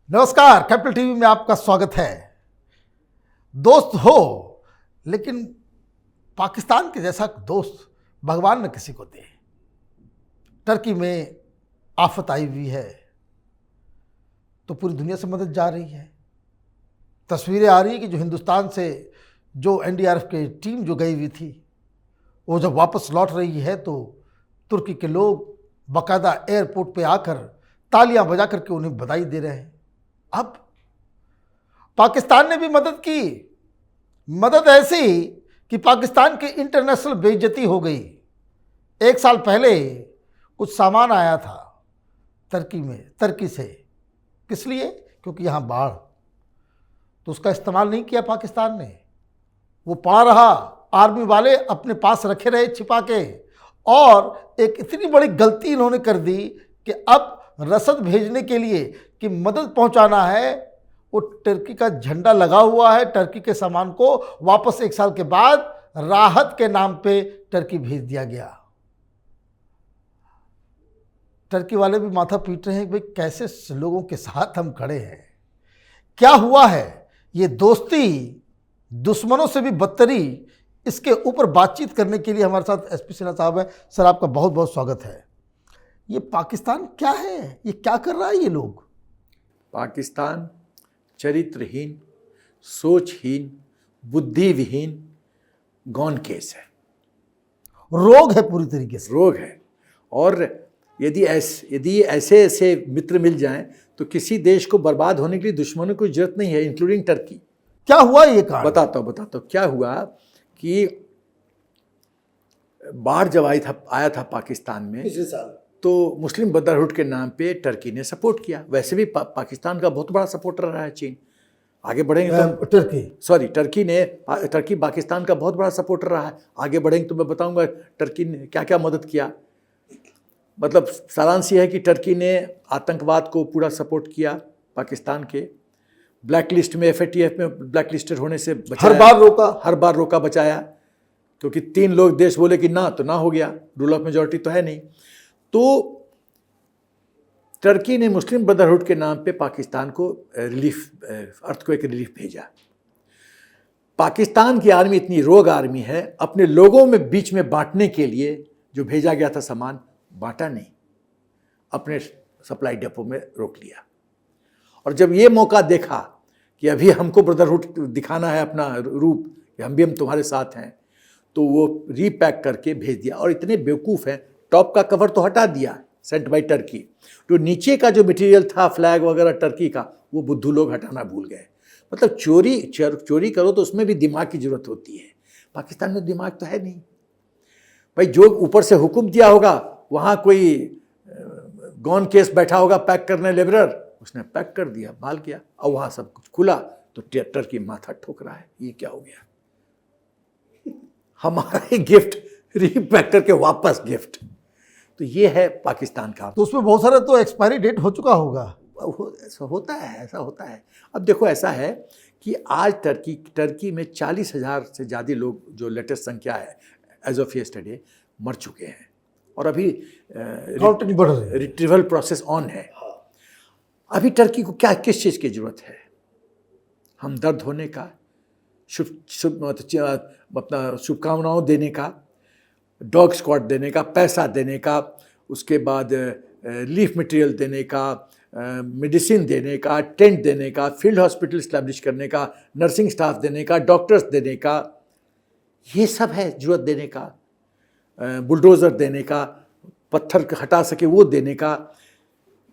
नमस्कार, capital TV में आपका स्वागत है। दोस्त हो, लेकिन पाकिस्तान के जैसा दोस्त भगवान न किसी को दे। टर्की में आफत आई हुई है तो पूरी दुनिया से मदद जा रही है। तस्वीरें आ रही है कि जो हिंदुस्तान से जो एनडीआरएफ की टीम जो गई हुई थी, वो जब वापस लौट रही है तो तुर्की के लोग बाकायदा एयरपोर्ट पे आकर तालियां बजा करके उन्हें बधाई दे रहे हैं। अब पाकिस्तान ने भी मदद की, मदद ऐसी कि पाकिस्तान की इंटरनेशनल बेइज्जती हो गई। 1 साल पहले कुछ सामान आया था टर्की से। किस लिए? क्योंकि यहाँ बाढ़, तो उसका इस्तेमाल नहीं किया पाकिस्तान ने। वो पड़ा रहा, आर्मी वाले अपने पास रखे रहे छिपा के, और एक इतनी बड़ी गलती इन्होंने कर दी कि अब रसद भेजने के लिए कि मदद पहुंचाना है, वो टर्की का झंडा लगा हुआ है। टर्की के सामान को वापस 1 साल के बाद राहत के नाम पे टर्की भेज दिया गया। टर्की वाले भी माथा पीट रहे हैं कि भाई कैसे लोगों के साथ हम खड़े हैं, क्या हुआ है ये दोस्ती दुश्मनों से भी बदतरी। इसके ऊपर बातचीत करने के लिए हमारे साथ एसपी सिन्हा साहब हैं। सर, आपका बहुत बहुत स्वागत है। ये पाकिस्तान क्या है? ये क्या कर रहा है ये लोग? पाकिस्तान चरित्रहीन, सोचहीन, बुद्धिविहीन गौन केस है, रोग है, पूरी तरीके से रोग है। और यदि ऐसे ऐसे मित्र मिल जाएं तो किसी देश को बर्बाद होने के लिए दुश्मनों की जरूरत नहीं है, इंक्लूडिंग टर्की। क्या हुआ ये कांड? बताता हूँ क्या हुआ कि बाढ़ जब आया था पाकिस्तान में पिछले साल, तो मुस्लिम ब्रदरहुड के नाम पे टर्की ने सपोर्ट किया। वैसे भी पाकिस्तान का बहुत बड़ा सपोर्टर रहा है चीन। आगे बढ़ेंगे तो टर्की पाकिस्तान का बहुत बड़ा सपोर्टर रहा है। आगे बढ़ेंगे तो मैं बताऊंगा टर्की ने क्या क्या मदद किया। मतलब सारांश ये है कि टर्की ने आतंकवाद को पूरा सपोर्ट किया, पाकिस्तान के ब्लैक लिस्ट में, FATF में ब्लैक लिस्टेड होने से बचाया, हर बार रोका बचाया, क्योंकि 3 लोग देश बोले कि ना, तो ना हो गया, रूल ऑफ मेजॉरिटी तो है नहीं। तो टर्की ने मुस्लिम ब्रदरहुड के नाम पे पाकिस्तान को अर्थक्वेक रिलीफ भेजा। पाकिस्तान की आर्मी इतनी रोग आर्मी है, अपने लोगों में बीच में बांटने के लिए जो भेजा गया था सामान, बांटा नहीं, अपने सप्लाई डिपो में रोक लिया। और जब ये मौका देखा कि अभी हमको ब्रदरहुड दिखाना है अपना रूप, कि हम तुम्हारे साथ हैं, तो वो रीपैक करके भेज दिया। और इतने बेवकूफ़ हैं, टॉप का कवर तो हटा दिया, सेंट बाई टर्की। जो नीचे का जो मटेरियल था, फ्लैग वगैरह टर्की का, वो बुद्धू लोग हटाना भूल गए। मतलब चोरी करो तो उसमें भी दिमाग की ज़रूरत होती है। पाकिस्तान में दिमाग तो है नहीं भाई। जो ऊपर से हुक्म दिया होगा, वहाँ कोई गॉन केस बैठा होगा पैक करने, लेबरर, उसने पैक कर दिया, माल किया, और वहाँ सब कुछ खुला तो टर्की माथा ठोक रहा है, ये क्या हो गया? हमारा ही गिफ्ट रीपैक करके वापस गिफ्ट। तो ये है पाकिस्तान का। तो उसमें बहुत सारा तो एक्सपायरी डेट हो चुका होगा। ऐसा होता है। अब देखो, ऐसा है कि आज टर्की में 40,000 से ज़्यादा लोग, जो लेटेस्ट संख्या है एज ऑफ यस्टरडे, मर चुके हैं। और अभी रिट्रीवल प्रोसेस ऑन है। अभी टर्की को किस चीज़ की ज़रूरत है? हमदर्द होने का, अपना शुभकामनाओं देने का, डॉग स्क्वाड देने का, पैसा देने का, उसके बाद रिलीफ मटेरियल देने का, मेडिसिन देने का, टेंट देने का, फील्ड हॉस्पिटल इस्टेब्लिश करने का, नर्सिंग स्टाफ देने का, डॉक्टर्स देने का, ये सब है ज़रूरत देने का। बुलडोज़र देने का, पत्थर हटा सके वो देने का,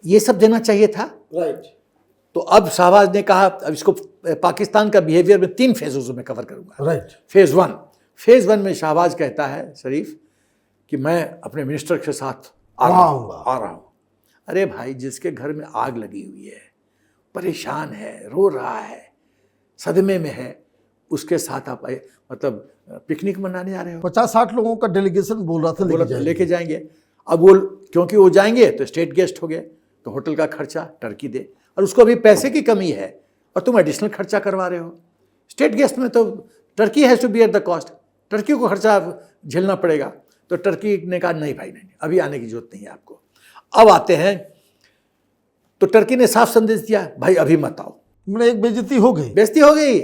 ये सब देना चाहिए था। राइट। तो अब शाहबाज ने कहा, अब इसको पाकिस्तान का बिहेवियर में 3 फेज़ों में कवर करूँगा। राइट। फेज़ 1 में शाहबाज कहता है, शरीफ, कि मैं अपने मिनिस्टर के साथ आ रहा हूँ। अरे भाई, जिसके घर में आग लगी हुई है, परेशान है, रो रहा है, सदमे में है, उसके साथ आप मतलब पिकनिक मनाने जा रहे हो? 50-60 लोगों का डेलीगेशन बोल रहा था लेके जाएंगे। अब वो, क्योंकि वो जाएंगे तो स्टेट गेस्ट हो गए, तो होटल का खर्चा टर्की दे, और उसको अभी पैसे की कमी है और तुम एडिशनल खर्चा करवा रहे हो। स्टेट गेस्ट में तो Turkey has to bear the cost, Turkey को खर्चा झेलना पड़ेगा। तो टर्की ने कहा नहीं भाई, नहीं, अभी आने की जरूरत नहीं है आपको। अब आते हैं तो टर्की ने साफ संदेश दिया, भाई अभी मत आओ। मैंने एक बेइज्जती हो गई। बेइज्जती हो गई,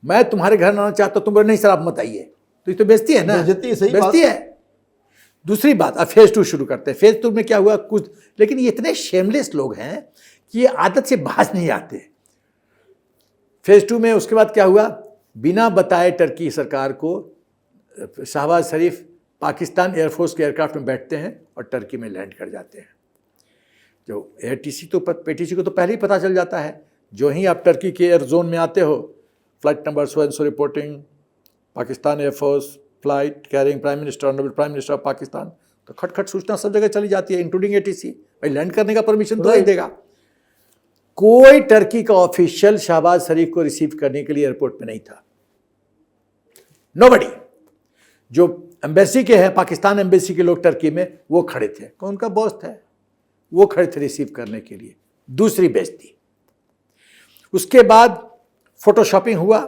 मैं तुम्हारे घर आना चाहता हूं, तुम बोले नहीं सर आप मत आइए, तो ये तो बेइज्जती है ना, बेइज्जती, सही बेइज्जती है। दूसरी बात, अब फेज 2 शुरू करते हैं। फेज 2 में क्या हुआ कुछ, लेकिन ये इतने शेमलेस लोग हैं कि ये आदत से बाज नहीं आते। फेज 2 में उसके बाद क्या हुआ, बिना बताए टर्की सरकार को शहबाज शरीफ पाकिस्तान एयरफोर्स के एयरक्राफ्ट में बैठते हैं और टर्की में लैंड कर जाते हैं। जो एयरटीसी तो पेटीसी को तो पहले ही पता चल जाता है, जो ही आप टर्की के एयर जोन में आते हो, flight number so and so reporting, Pakistan air force flight carrying prime minister honourable prime minister of Pakistan, तो खटखट सूचना सब जगह चली जाती है, इंक्लूडिंग एटीसी। भाई लैंड करने का परमिशन तो ही देगा। कोई टर्की का ऑफिशियल शहबाज शरीफ को रिसीव करने के लिए एयरपोर्ट में नहीं था, नोबडी। जो एम्बेसी के हैं, पाकिस्तान एम्बेसी के लोग टर्की में, वो खड़े थे, कौन का बॉस था, वो खड़े थे रिसीव करने के लिए। दूसरी बेइज्जती। उसके बाद फोटोशॉपिंग हुआ,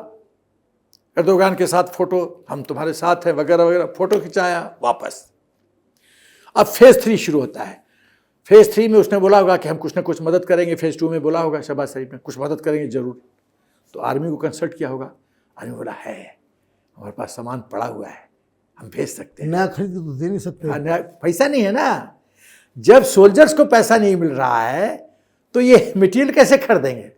एर्दोगान के साथ फोटो, हम तुम्हारे साथ हैं वगैरह वगैरह, फोटो खिंचाया, वापस। अब फेज 3 शुरू होता है। फेज 3 में उसने बोला होगा कि हम कुछ ना कुछ मदद करेंगे। फेज 2 में बोला होगा शहबाज शरीफ ने कुछ मदद करेंगे जरूर, तो आर्मी को कंसल्ट किया होगा। आर्मी बोला है हमारे पास सामान पड़ा हुआ है, हम भेज सकते हैं। नया खरीद तो दे नहीं सकते। हाँ, नया पैसा नहीं है ना। जब सोल्जर्स को पैसा नहीं मिल रहा है तो ये मटेरियल कैसे खरीदेंगे।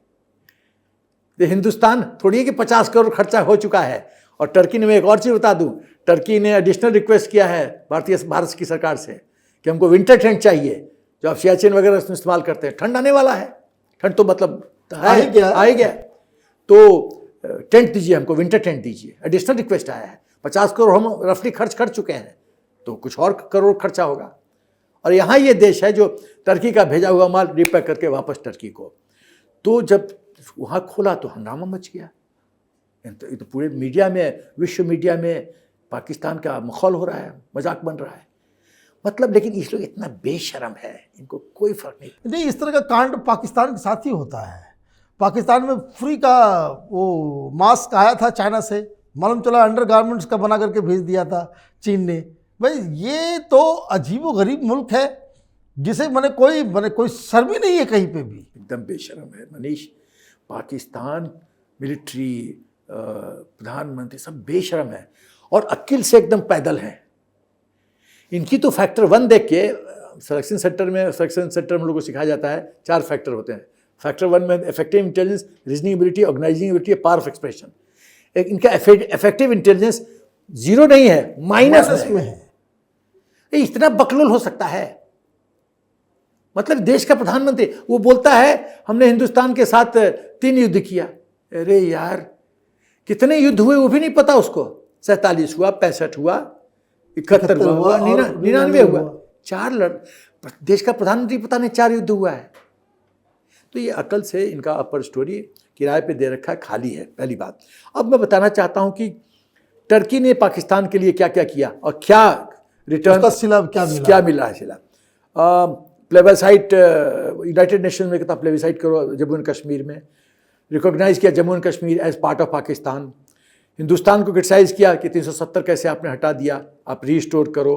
तो हिंदुस्तान थोड़ी है कि 50 करोड़ खर्चा हो चुका है। और टर्की ने, मैं एक और चीज़ बता दूं, टर्की ने एडिशनल रिक्वेस्ट किया है भारत की सरकार से कि हमको विंटर टेंट चाहिए, जो आप सियाचिन वगैरह इस्तेमाल करते हैं। ठंड आने वाला है, ठंड तो मतलब आ ही गया, तो टेंट दीजिए हमको, विंटर टेंट दीजिए। एडिशनल रिक्वेस्ट आया है। 50 करोड़ हम रफली खर्च कर चुके हैं, तो कुछ और करोड़ खर्चा होगा। और यहाँ ये देश है जो टर्की का भेजा हुआ माल रिपैक करके वापस टर्की को। तो जब वहाँ खोला तो हंगामा मच गया। तो पूरे मीडिया में, विश्व मीडिया में पाकिस्तान का मखौल हो रहा है, मजाक बन रहा है। मतलब लेकिन इस लोग इतना बेशर्म है, इनको कोई फर्क नहीं। इस तरह का कांड पाकिस्तान के साथ ही होता है। पाकिस्तान में फ्री का वो मास्क आया था चाइना से, मालूम चला अंडर गारमेंट्स का बना करके भेज दिया था चीन ने। भाई ये तो अजीब व गरीब मुल्क है जिसे कोई शर्म ही नहीं है कहीं पे भी। एकदम बेशर्म है मनीष। पाकिस्तान मिलिट्री, प्रधानमंत्री सब बेशर्म है और अक्ल से एकदम पैदल है। इनकी तो फैक्टर 1 देख के सिलेक्शन सेंटर में हम लोग को सिखाया जाता है 4 फैक्टर होते हैं। फैक्टर 1 में effective intelligence, reasoning ability, organising ability, power of expression. इनका इफेक्टिव इंटेलिजेंस 0 नहीं है, माइनस में है। इतना बकलोल हो सकता है? मतलब देश का प्रधानमंत्री वो बोलता है हमने हिंदुस्तान के साथ 3 युद्ध किया। अरे यार, कितने युद्ध हुए वो भी नहीं पता उसको। 47 हुआ, 65 हुआ, 71 हुआ, 99 हुआ। 4 देश का प्रधानमंत्री पता नहीं 4 युद्ध हुआ है। तो ये अकल से इनका अपर स्टोरी किराए पे दे रखा है, खाली है, पहली बात। अब मैं बताना चाहता हूं कि टर्की ने पाकिस्तान के लिए क्या क्या किया और क्या रिटर्न क्या मिला है सिला। प्लेबिसाइट, यूनाइटेड नेशन में कहता प्लेबिसाइट करो जम्मू एंड कश्मीर में, रिकॉग्नाइज किया Jammu and Kashmir as part of Pakistan. Hindustan को क्रिटिसाइज किया कि 370 कैसे आपने हटा दिया, आप रीस्टोर करो।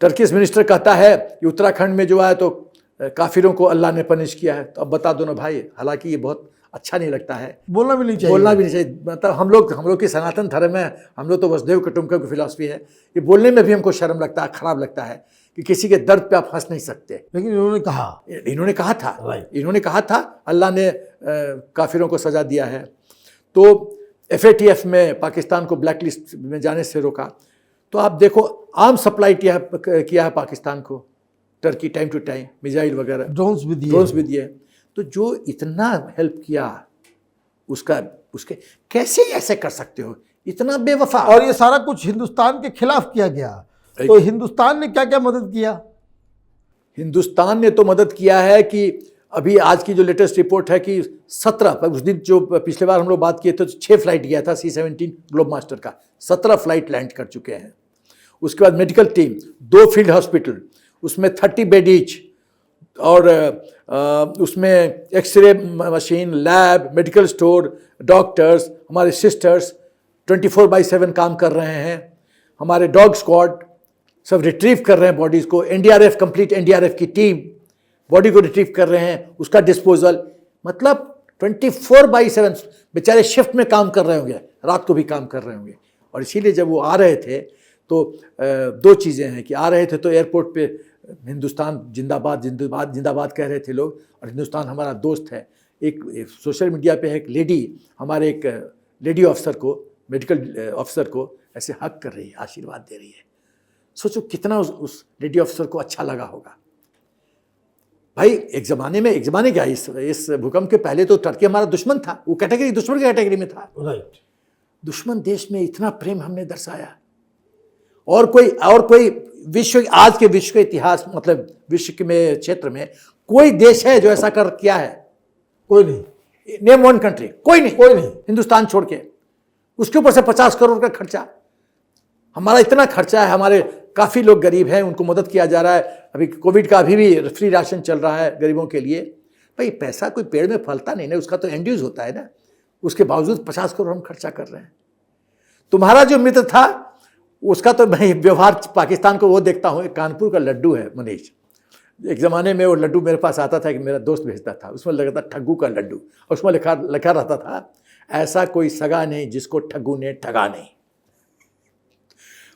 टर्किश मिनिस्टर कहता है कि उत्तराखंड में जो है तो काफिरों को अल्लाह ने पनिश किया है। तो अब बता दो ना भाई, हालांकि ये बहुत अच्छा नहीं लगता है, बोलना भी नहीं चाहिए। मतलब हम लोग की सनातन धर्म है, हम लोग तो वसुधैव कुटुंबकम की फिलॉसफी है। ये बोलने में भी हमको शर्म लगता है, खराब लगता है कि किसी के दर्द पे आप हंस नहीं सकते। लेकिन इन्होंने कहा था अल्लाह ने काफिरों को सजा दिया है। तो FATF में पाकिस्तान को ब्लैक लिस्ट में जाने से रोका। तो आप देखो आर्म सप्लाई किया है पाकिस्तान को Turkey, time to time missile वगैरह, ड्रोन्स भी दिए। तो जो इतना हेल्प किया उसके कैसे ऐसे कर सकते हो, इतना बेवफा। और ये सारा कुछ हिंदुस्तान के खिलाफ किया गया। तो हिंदुस्तान ने क्या क्या मदद किया? हिंदुस्तान ने तो मदद किया है कि अभी आज की जो लेटेस्ट रिपोर्ट है कि 17, उस दिन जो पिछले बार हम लोग बात किए थे तो 6 फ्लाइट गया था C-17 ग्लोब मास्टर का, 17 फ्लाइट लैंड कर चुके हैं। उसके बाद मेडिकल टीम, 2 फील्ड हॉस्पिटल, उसमें 30 बेड ईच, और उसमें X-ray machine, lab, medical store, doctors, हमारे सिस्टर्स 24/7 काम कर रहे हैं। हमारे डॉग स्क्वाड सब रिट्रीव कर रहे हैं बॉडीज़ को। NDRF, कंप्लीट NDRF की टीम बॉडी को रिट्रीव कर रहे हैं, उसका डिस्पोजल, मतलब 24/7 बेचारे शिफ्ट में काम कर रहे होंगे, रात को भी काम कर रहे होंगे। और इसीलिए जब वो आ रहे थे तो दो चीज़ें हैं कि आ रहे थे तो एयरपोर्ट पे हिंदुस्तान जिंदाबाद जिंदाबाद जिंदाबाद कह रहे थे लोग, और हिंदुस्तान हमारा दोस्त है। एक सोशल मीडिया पे एक लेडी, हमारे एक लेडी ऑफिसर को, मेडिकल ऑफिसर को ऐसे हक कर रही है, आशीर्वाद दे रही है। सोचो कितना उस लेडी ऑफिसर को अच्छा लगा होगा। भाई एक ज़माने क्या, इस भूकंप के पहले तो टर्की हमारा दुश्मन था, वो कैटेगरी दुश्मन की कैटेगरी में था। राइट। दुश्मन देश में इतना प्रेम हमने दर्शाया, और कोई विश्व, आज के विश्व के इतिहास, मतलब विश्व के में क्षेत्र में कोई देश है जो ऐसा कर किया है? कोई नहीं। नेम वन कंट्री, कोई नहीं, हिंदुस्तान छोड़ के। उसके ऊपर से 50 करोड़ का खर्चा, हमारा इतना खर्चा है। हमारे काफ़ी लोग गरीब हैं, उनको मदद किया जा रहा है। अभी कोविड का अभी भी फ्री राशन चल रहा है गरीबों के लिए। भाई पैसा कोई पेड़ में फलता नहीं ना, उसका तो एंड यूज होता है ना। उसके बावजूद 50 करोड़ हम खर्चा कर रहे हैं। तुम्हारा जो मित्र था उसका तो मैं व्यवहार पाकिस्तान को वो देखता हूँ। एक कानपुर का लड्डू है मनीष, एक ज़माने में वो लड्डू मेरे पास आता था कि मेरा दोस्त भेजता था, उसमें लगा था ठग्गू का लड्डू, और उसमें लिखा रहता था, ऐसा कोई सगा नहीं जिसको ठग्गू ने ठगा नहीं।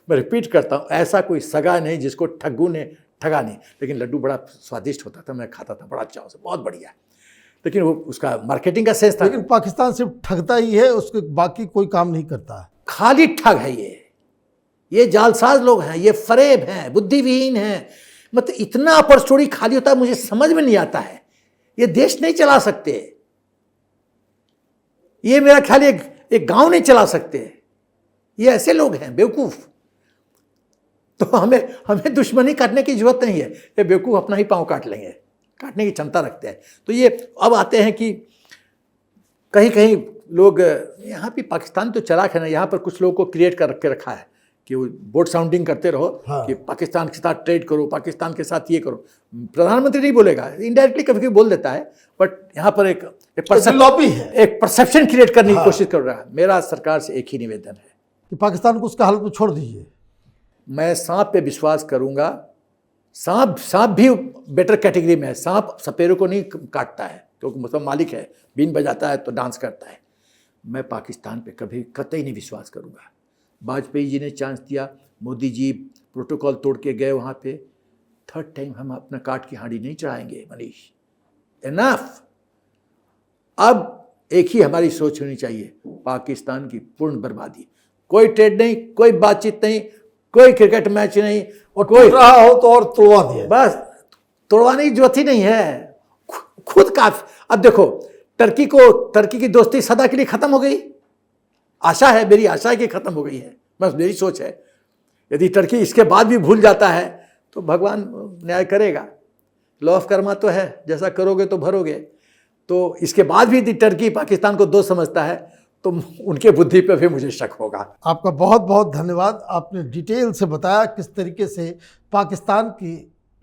मैं रिपीट करता हूँ, ऐसा कोई सगा नहीं जिसको ठग्गू ने ठगा नहीं। लेकिन लड्डू बड़ा स्वादिष्ट होता था, मैं खाता था बड़ा चाव से, बहुत बढ़िया। लेकिन वो उसका मार्केटिंग का सेंस था। लेकिन पाकिस्तान सिर्फ ठगता ही है, उसके बाकी कोई काम नहीं करता। खाली ठग है ये जालसाज लोग हैं, ये फरेब हैं, बुद्धिविहीन हैं। मतलब इतना अपर स्टोरी खाली होता है, मुझे समझ में नहीं आता है। ये देश नहीं चला सकते, ये मेरा ख्याल एक गांव नहीं चला सकते। ये ऐसे लोग हैं बेवकूफ। तो हमें दुश्मनी करने की जरूरत नहीं है, ये बेवकूफ अपना ही पांव काट लेंगे, काटने की क्षमता रखते हैं। तो ये अब आते हैं कि कहीं कहीं लोग, यहाँ भी पाकिस्तान तो चलाक है ना, यहाँ पर कुछ लोगों को क्रिएट कर के रखा है कि वो बोर्ड साउंडिंग करते रहो। हाँ। कि पाकिस्तान के साथ ट्रेड करो, पाकिस्तान के साथ ये करो। प्रधानमंत्री नहीं बोलेगा, इनडायरेक्टली कभी कभी बोल देता है, बट यहाँ पर एक परसेप्शन क्रिएट करने की कोशिश कर रहा है। मेरा सरकार से एक ही निवेदन है कि पाकिस्तान को उसका हालत में छोड़ दीजिए। मैं सांप पे विश्वास करूंगा। सांप भी बेटर कैटेगरी में है। सांप सपेरों को नहीं काटता है, क्योंकि मतलब मालिक है, बीन बजाता है तो डांस करता है। मैं पाकिस्तान पे कभी कतई नहीं विश्वास करूंगा। वाजपेयी जी ने चांस दिया, मोदी जी प्रोटोकॉल तोड़ के गए वहाँ पे। थर्ड टाइम हम अपना काट की हांडी नहीं चढ़ाएंगे मनीष, इनफ। अब एक ही हमारी सोच होनी चाहिए, पाकिस्तान की पूर्ण बर्बादी। कोई ट्रेड नहीं, कोई बातचीत नहीं, कोई क्रिकेट मैच नहीं, और कोई रहा हो तो और तोड़वा दिया, बस तोड़वाने की जरूरत ही नहीं है, खुद काफी। अब देखो टर्की की दोस्ती सदा के लिए खत्म हो गई। आशा है, मेरी आशा है कि खत्म हो गई है, बस मेरी सोच है। यदि टर्की इसके बाद भी भूल जाता है तो भगवान न्याय करेगा। लॉ ऑफ कर्मा तो है, जैसा करोगे तो भरोगे। तो इसके बाद भी यदि टर्की पाकिस्तान को दोस्त समझता है तो उनके बुद्धि पे भी मुझे शक होगा। आपका बहुत बहुत धन्यवाद। आपने डिटेल से बताया किस तरीके से पाकिस्तान की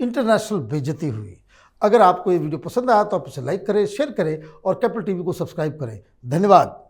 इंटरनेशनल बेइज्जती हुई। अगर आपको ये वीडियो पसंद आया तो आप इसे लाइक करें, शेयर करें और कैपिटल टीवी को सब्सक्राइब करें। धन्यवाद।